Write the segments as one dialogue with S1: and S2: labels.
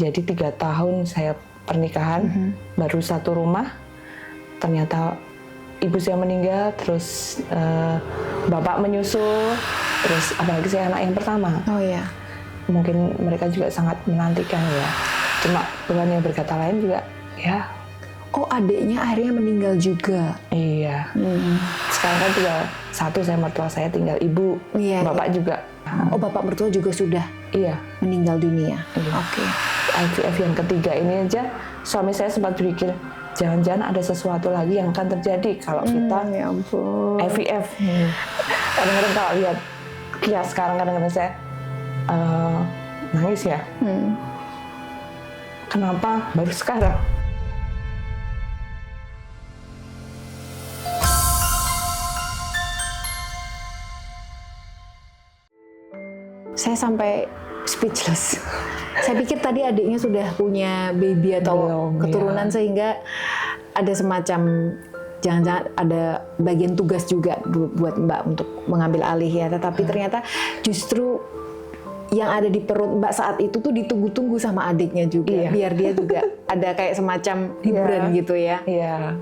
S1: Jadi 3 tahun saya pernikahan, baru satu rumah, ternyata ibu saya meninggal, terus bapak menyusul, terus apalagi saya anak yang pertama.
S2: Oh ya.
S1: Mungkin mereka juga sangat menantikan ya. Cuma Tuhan yang berkata lain juga ya.
S2: Oh, adiknya akhirnya meninggal juga.
S1: Iya. Sekarang kan tinggal satu, saya mertua saya, tinggal ibu.
S2: Iya,
S1: Bapak juga.
S2: Oh, bapak mertua juga sudah
S1: Iya.
S2: meninggal dunia.
S1: Iya.
S2: Oke.
S1: IVF yang ketiga ini aja, suami saya sempat berpikir, jangan-jangan ada sesuatu lagi yang akan terjadi kalau kita
S2: Ya ampun.
S1: IVF. Kadang-kadang kalau lihat Kia sekarang, kadang-kadang saya nangis ya. Kenapa baru sekarang?
S2: Saya sampai speechless. Saya pikir tadi adiknya sudah punya baby atau
S1: Belum,
S2: keturunan
S1: ya.
S2: sehingga ada semacam jangan-jangan ada bagian tugas juga buat Mbak untuk mengambil alih ya. Tetapi ternyata justru yang ada di perut Mbak saat itu tuh ditunggu-tunggu sama adiknya juga.
S1: Iya.
S2: Biar dia juga ada kayak semacam hiburan gitu ya.
S1: Iya.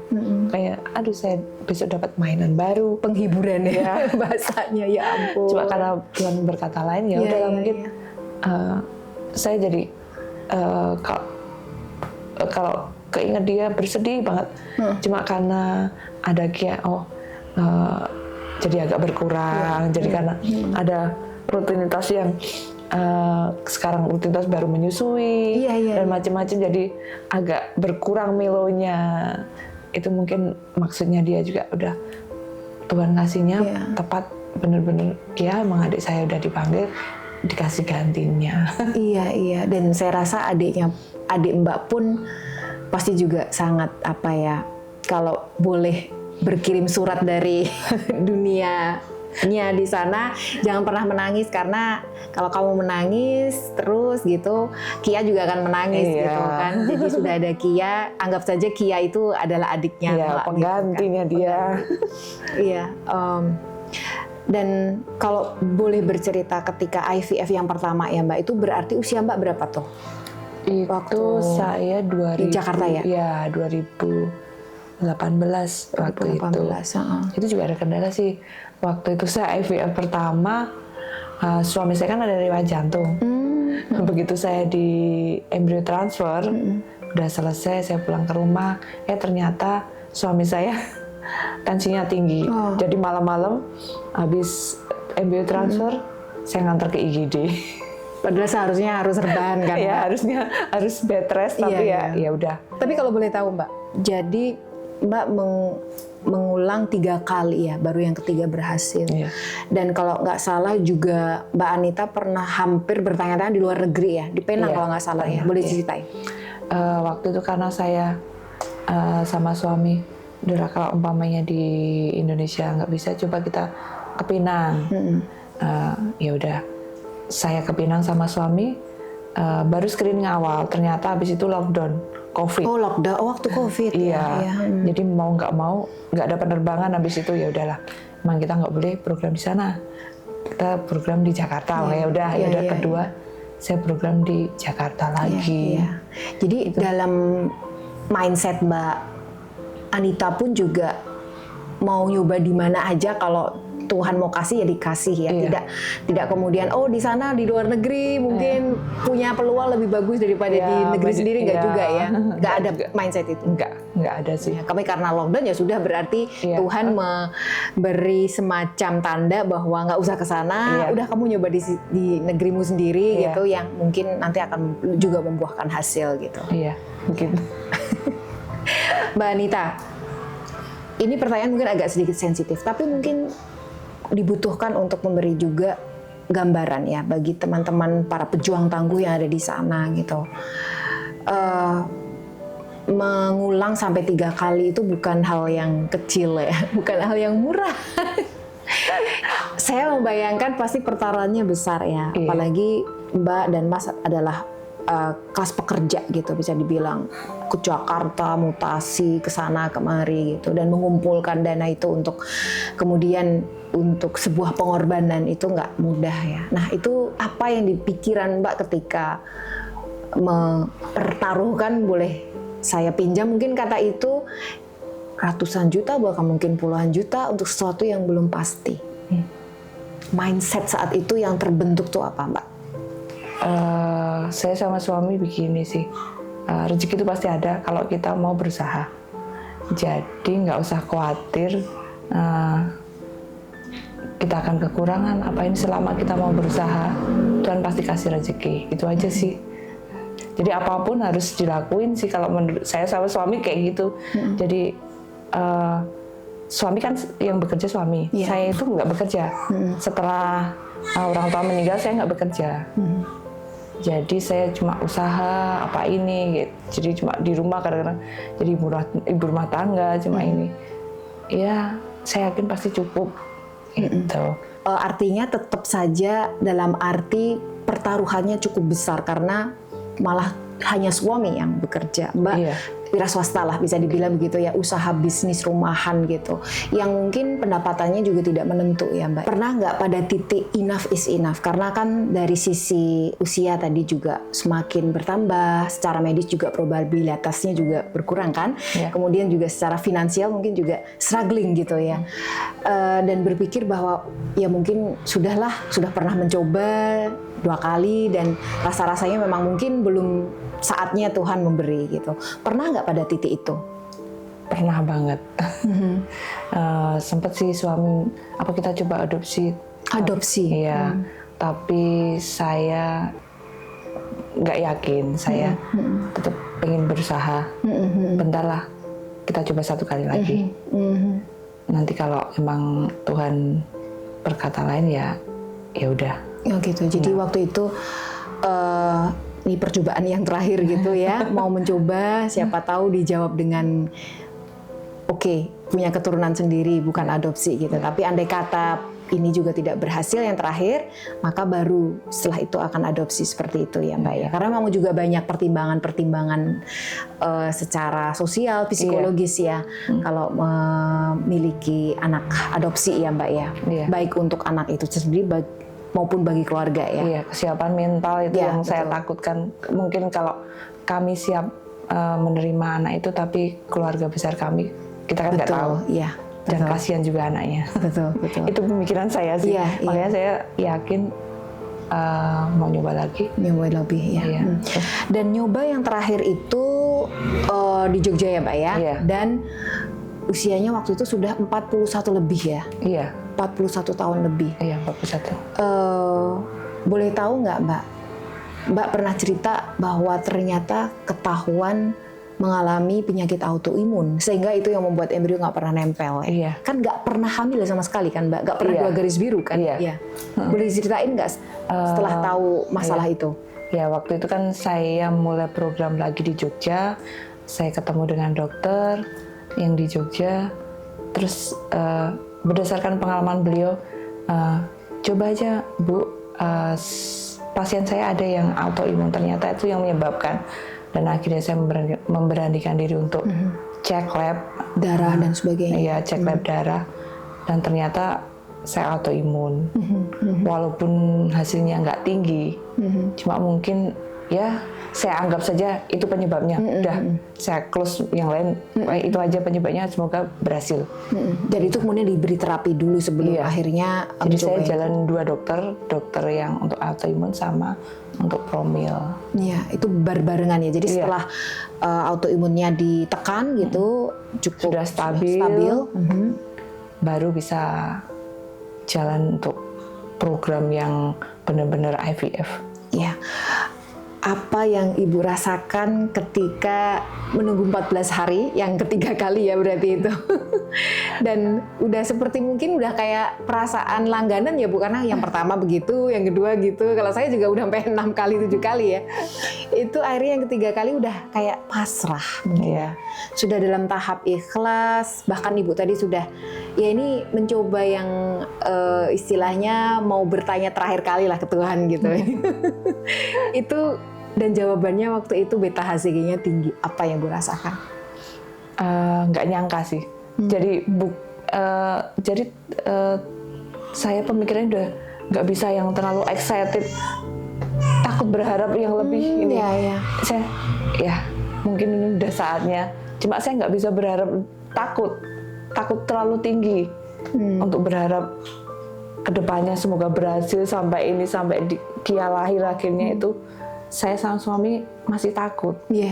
S1: Kayak, aduh saya besok dapat mainan baru.
S2: Penghiburan ya bahasanya, ya ampun.
S1: Cuma karena Tuhan berkata lain, ya
S2: Iya,
S1: udah
S2: iya,
S1: mungkin saya jadi kalau keinget dia bersedih banget. Cuma karena ada Kia, jadi agak berkurang. Jadi karena ada rutinitas yang sekarang rutinitas baru menyusui dan macam-macam, jadi agak berkurang melonya. Itu mungkin maksudnya dia juga udah Tuhan ngasihnya tepat, bener-bener ya emang adik saya udah dipanggil, dikasih gantinya.
S2: Iya, dan saya rasa adik Mbak pun pasti juga sangat kalau boleh berkirim surat dari dunianya di sana, jangan pernah menangis, karena kalau kamu menangis terus gitu, Kia juga akan menangis gitu kan. Jadi sudah ada Kia, anggap saja Kia itu adalah adiknya,
S1: penggantinya
S2: gitu kan.
S1: dia.
S2: Iya. Dan kalau boleh bercerita ketika IVF yang pertama ya Mbak, itu berarti usia Mbak berapa tuh?
S1: Itu saya 2000
S2: di Jakarta ya?
S1: Iya, 2018 waktu itu. Itu juga ada kendala sih. Waktu itu saya IVF pertama, suami saya kan ada riwayat jantung. Begitu saya di embrio transfer, udah selesai, saya pulang ke rumah, ternyata suami saya tensinya tinggi. Jadi malam-malam habis embrio transfer, saya nganter ke IGD.
S2: Padahal seharusnya harus rebahan kan?
S1: Ya harusnya harus bed rest, tapi ya udah.
S2: Tapi kalau boleh tahu Mbak, jadi Mbak mengulang 3 kali ya, baru yang ketiga berhasil. Dan kalau nggak salah juga Mbak Anita pernah hampir bertanya-tanya di luar negeri ya, di Penang kalau nggak salah ya. Boleh ceritain?
S1: Waktu itu karena saya sama suami, udah kalau umpamanya di Indonesia nggak bisa, coba kita ke Pinang. Ya udah, saya ke Pinang sama suami, baru screening awal, ternyata habis itu lockdown COVID.
S2: Oh lockdown, waktu COVID.
S1: Iya. Jadi mau nggak ada penerbangan habis itu, ya udahlah, emang kita nggak boleh program di sana, kita program di Jakarta. Ya udah kedua saya program di Jakarta lagi.
S2: Jadi dalam mindset Mbak Anita pun juga mau nyoba di mana aja, kalau Tuhan mau kasih ya dikasih ya. Tidak kemudian di sana di luar negeri mungkin punya peluang lebih bagus daripada di negeri sendiri, nggak juga ya. Nggak ada mindset itu.
S1: Nggak ada sih.
S2: Kami karena lockdown ya sudah, berarti Tuhan memberi semacam tanda bahwa nggak usah ke sana, udah kamu nyoba di negerimu sendiri gitu, yang mungkin nanti akan juga membuahkan hasil gitu.
S1: Iya, begitu.
S2: Mbak Anita, ini pertanyaan mungkin agak sedikit sensitif, tapi mungkin dibutuhkan untuk memberi juga gambaran ya bagi teman-teman para pejuang tangguh yang ada di sana gitu. Mengulang sampai 3 kali itu bukan hal yang kecil ya, bukan hal yang murah. Saya membayangkan pasti pertaruhannya besar ya, apalagi Mbak dan Mas adalah kelas pekerja gitu, bisa dibilang ke Jakarta, mutasi ke sana kemari gitu, dan mengumpulkan dana itu untuk kemudian untuk sebuah pengorbanan itu nggak mudah ya. Nah itu apa yang dipikiran Mbak ketika mempertaruhkan, boleh saya pinjam mungkin kata itu, ratusan juta bahkan mungkin puluhan juta untuk sesuatu yang belum pasti. Mindset saat itu yang terbentuk tuh apa, Mbak?
S1: Saya sama suami begini sih, rezeki itu pasti ada kalau kita mau berusaha. Jadi nggak usah khawatir kita akan kekurangan apa ini, selama kita mau berusaha Tuhan pasti kasih rezeki. Itu aja sih. Jadi apapun harus dilakuin sih kalau menurut saya sama suami kayak gitu. Jadi suami kan yang bekerja suami, saya itu nggak bekerja. Setelah orang tua meninggal saya nggak bekerja. Jadi saya cuma usaha apa ini gitu. Jadi cuma di rumah kadang-kadang jadi ibu rumah tangga cuma ini. Ya saya yakin pasti cukup gitu.
S2: Artinya tetap saja dalam arti pertaruhannya cukup besar karena malah hanya suami yang bekerja, Mbak. Wira swasta lah bisa dibilang begitu ya, usaha bisnis rumahan gitu, yang mungkin pendapatannya juga tidak menentu ya, Mbak. Pernah nggak pada titik enough is enough? Karena kan dari sisi usia tadi juga semakin bertambah, secara medis juga probabilitasnya juga berkurang kan, kemudian juga secara finansial mungkin juga struggling gitu ya, dan berpikir bahwa ya mungkin sudah pernah mencoba 2 kali dan rasa-rasanya memang mungkin belum saatnya Tuhan memberi gitu. Pernah nggak pada titik itu?
S1: Pernah banget. Sempet sih suami, apa kita coba adopsi?
S2: Adopsi?
S1: Iya. Tapi saya nggak yakin. Saya tetap pengen berusaha. Bentar lah, kita coba 1 kali lagi. Nanti kalau emang Tuhan berkata lain ya udah.
S2: Oh gitu. Jadi waktu itu ini percobaan yang terakhir gitu ya, mau mencoba, siapa tahu dijawab dengan oke, punya keturunan sendiri, bukan adopsi gitu. Tapi andai kata ini juga tidak berhasil yang terakhir, maka baru setelah itu akan adopsi seperti itu ya, Mbak ya. Karena memang juga banyak pertimbangan-pertimbangan secara sosial, psikologis ya, kalau memiliki anak adopsi ya, Mbak ya. Baik untuk anak itu sendiri maupun bagi keluarga ya.
S1: Iya, kesiapan mental itu yang saya takutkan. Mungkin kalau kami siap menerima anak itu, tapi keluarga besar kami, kita kan nggak tahu.
S2: Iya.
S1: Dan kasihan juga anaknya.
S2: Betul.
S1: Itu pemikiran saya sih. Makanya saya yakin mau nyoba lagi.
S2: Nyoba lebih ya. Dan nyoba yang terakhir itu di Jogja ya, Mbak ya. Dan usianya waktu itu sudah 41 lebih ya.
S1: Iya.
S2: 41 tahun lebih.
S1: Iya, 41.
S2: Boleh tahu nggak, Mbak? Mbak pernah cerita bahwa ternyata ketahuan mengalami penyakit autoimun, sehingga itu yang membuat embrio nggak pernah nempel.
S1: Iya.
S2: Kan nggak pernah hamil sama sekali kan, Mbak? Nggak pernah 2 garis biru kan? Iya. Boleh diceritain nggak setelah tahu masalah itu?
S1: Ya, waktu itu kan saya mulai program lagi di Jogja. Saya ketemu dengan dokter yang di Jogja. Terus berdasarkan pengalaman beliau, coba aja Bu, pasien saya ada yang autoimun, ternyata itu yang menyebabkan. Dan akhirnya saya memberanikan diri untuk cek lab
S2: darah dan sebagainya.
S1: Iya, cek lab darah, dan ternyata saya autoimun. Walaupun hasilnya nggak tinggi, cuma mungkin ya saya anggap saja itu penyebabnya. Udah, saya close yang lain, itu aja penyebabnya, semoga berhasil.
S2: Dan itu kemudian diberi terapi dulu sebelum akhirnya.
S1: Jadi saya jalan 2 dokter yang untuk autoimun sama untuk promil.
S2: Iya, itu barengan ya. Jadi setelah autoimunnya ditekan gitu, cukup
S1: sudah stabil. Baru bisa jalan untuk program yang benar-benar IVF.
S2: Ya. Apa yang Ibu rasakan ketika menunggu 14 hari, yang ketiga kali ya berarti itu. Dan udah seperti mungkin udah kayak perasaan langganan ya Bu, karena yang pertama begitu, yang kedua gitu. Kalau saya juga udah sampai 6 kali, 7 kali ya. Itu akhirnya yang ketiga kali udah kayak pasrah mungkin ya. Sudah dalam tahap ikhlas, bahkan Ibu tadi sudah ya ini mencoba yang istilahnya mau bertanya terakhir kali lah ke Tuhan gitu. Itu, dan jawabannya waktu itu beta HCG-nya tinggi. Apa yang gue rasakan?
S1: Nggak nyangka sih. Jadi saya pemikirannya udah nggak bisa yang terlalu excited. takut berharap yang lebih ini.
S2: Iya.
S1: Saya mungkin ini udah saatnya. Cuma saya nggak bisa berharap, takut terlalu tinggi untuk berharap kedepannya semoga berhasil sampai dia lahir akhirnya itu. Saya sama suami masih takut.
S2: Iya.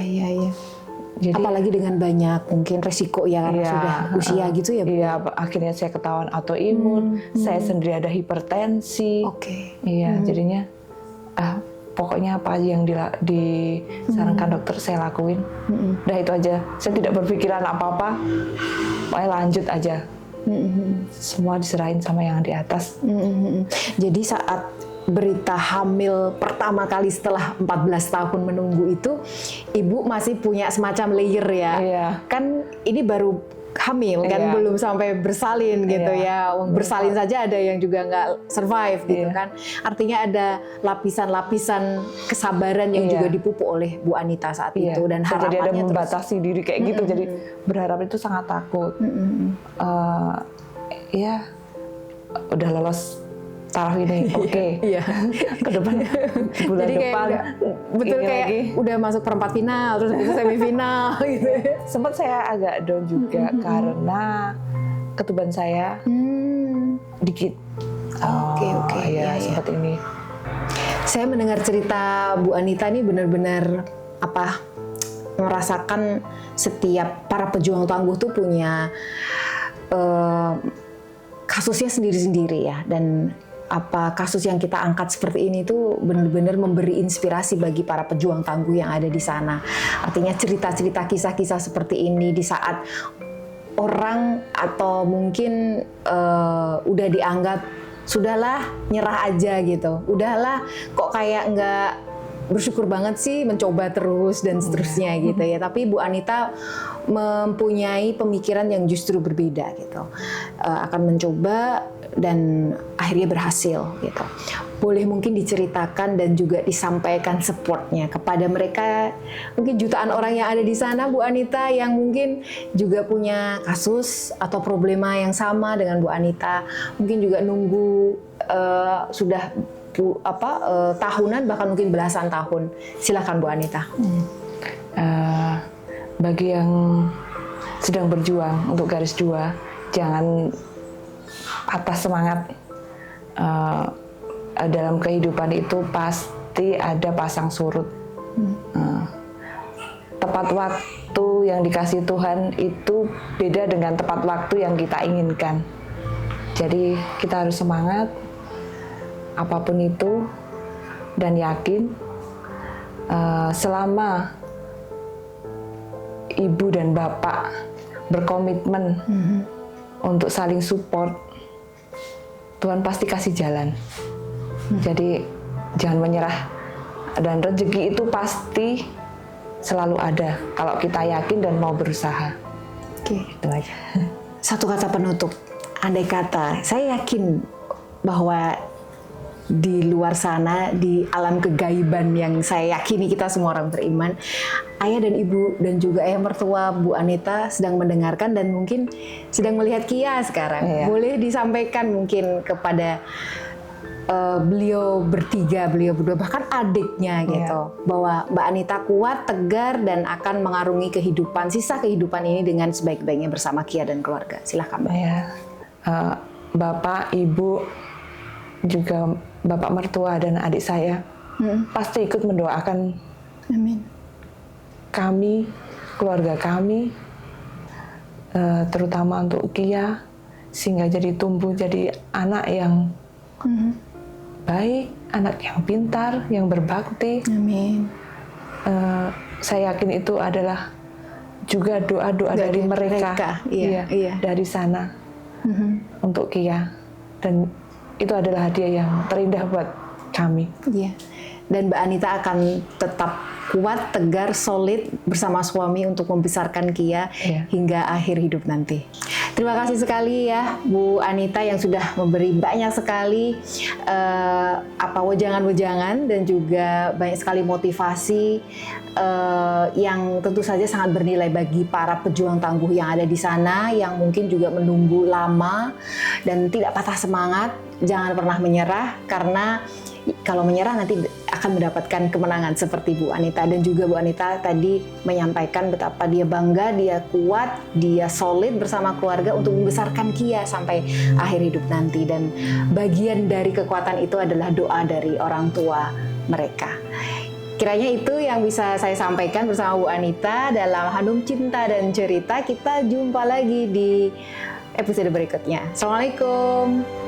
S1: Jadi,
S2: apalagi dengan banyak mungkin resiko ya karena sudah usia gitu ya Bu?
S1: Iya, akhirnya saya ketahuan autoimun, saya sendiri ada hipertensi. Iya, jadinya pokoknya apa aja yang disarankan dokter saya lakuin. Udah itu aja, saya tidak berpikiran apa-apa, pokoknya lanjut aja. Semua diserahin sama yang di atas.
S2: Jadi saat berita hamil pertama kali setelah 14 tahun menunggu itu, Ibu masih punya semacam layer ya.
S1: Iya.
S2: Kan ini baru hamil kan, belum sampai bersalin gitu ya. Bersalin saja ada yang juga nggak survive gitu kan. Artinya ada lapisan-lapisan kesabaran yang juga dipupuk oleh Bu Anita saat itu, dan harapannya
S1: jadi ada membatasi diri kayak gitu. Jadi berharap itu sangat takut. Udah lolos taraf ini, ke depan bulan
S2: jadi
S1: depan
S2: betul kayak
S1: lagi.
S2: Udah masuk perempat final terus itu semifinal gitu.
S1: Sempat saya agak down juga karena ketuban saya dikit. Sempat ini.
S2: Saya mendengar cerita Bu Anita ini benar-benar merasakan setiap para pejuang tangguh tuh punya kasusnya sendiri-sendiri ya, dan kasus yang kita angkat seperti ini tuh benar-benar memberi inspirasi bagi para pejuang tangguh yang ada di sana. Artinya cerita-cerita kisah-kisah seperti ini di saat orang atau mungkin udah dianggap sudahlah nyerah aja gitu, udahlah kok kayak nggak bersyukur banget sih, mencoba terus dan seterusnya gitu ya. Tapi Bu Anita mempunyai pemikiran yang justru berbeda gitu, akan mencoba dan akhirnya berhasil gitu. Boleh mungkin diceritakan dan juga disampaikan supportnya kepada mereka, mungkin jutaan orang yang ada di sana, Bu Anita, yang mungkin juga punya kasus atau problema yang sama dengan Bu Anita, mungkin juga nunggu sudah tahunan bahkan mungkin belasan tahun. Silakan Bu Anita.
S1: Bagi yang sedang berjuang untuk garis 2, jangan patah semangat. Dalam kehidupan itu pasti ada pasang surut. Tepat waktu yang dikasih Tuhan itu beda dengan tepat waktu yang kita inginkan. Jadi kita harus semangat apapun itu dan yakin selama ibu dan bapak berkomitmen untuk saling support, Tuhan pasti kasih jalan. Jadi jangan menyerah, dan rezeki itu pasti selalu ada kalau kita yakin dan mau berusaha. Itu aja.
S2: Satu kata penutup, andai kata saya yakin bahwa di luar sana, di alam kegaiban yang saya yakini kita semua orang beriman, ayah dan ibu dan juga ayah mertua Bu Anita sedang mendengarkan dan mungkin sedang melihat Kia sekarang. Boleh disampaikan mungkin kepada beliau bertiga, beliau berdua, bahkan adiknya gitu, bahwa Mbak Anita kuat, tegar, dan akan mengarungi kehidupan, sisa kehidupan ini dengan sebaik-baiknya bersama Kia dan keluarga. Silahkan Mbak.
S1: Bapak, Ibu, juga Bapak mertua dan adik saya pasti ikut mendoakan kami, keluarga kami, terutama untuk Kia, sehingga jadi tumbuh jadi anak yang baik, anak yang pintar, yang berbakti.
S2: Amin.
S1: Saya yakin itu adalah juga doa-doa dari mereka. Dari sana untuk Kia, dan itu adalah hadiah yang terindah buat kami.
S2: Dan Mbak Anita akan tetap kuat, tegar, solid bersama suami untuk membesarkan Kia hingga akhir hidup nanti. Terima kasih sekali ya Bu Anita yang sudah memberi banyak sekali wejangan-wejangan dan juga banyak sekali motivasi yang tentu saja sangat bernilai bagi para pejuang tangguh yang ada di sana, yang mungkin juga menunggu lama dan tidak patah semangat. Jangan pernah menyerah, karena kalau menyerah nanti akan mendapatkan kemenangan seperti Bu Anita. Dan juga Bu Anita tadi menyampaikan betapa dia bangga, dia kuat, dia solid bersama keluarga untuk membesarkan Kia sampai akhir hidup nanti. Dan bagian dari kekuatan itu adalah doa dari orang tua mereka. Kiranya itu yang bisa saya sampaikan bersama Bu Anita dalam Hanum Cinta dan Cerita. Kita jumpa lagi di episode berikutnya. Assalamualaikum.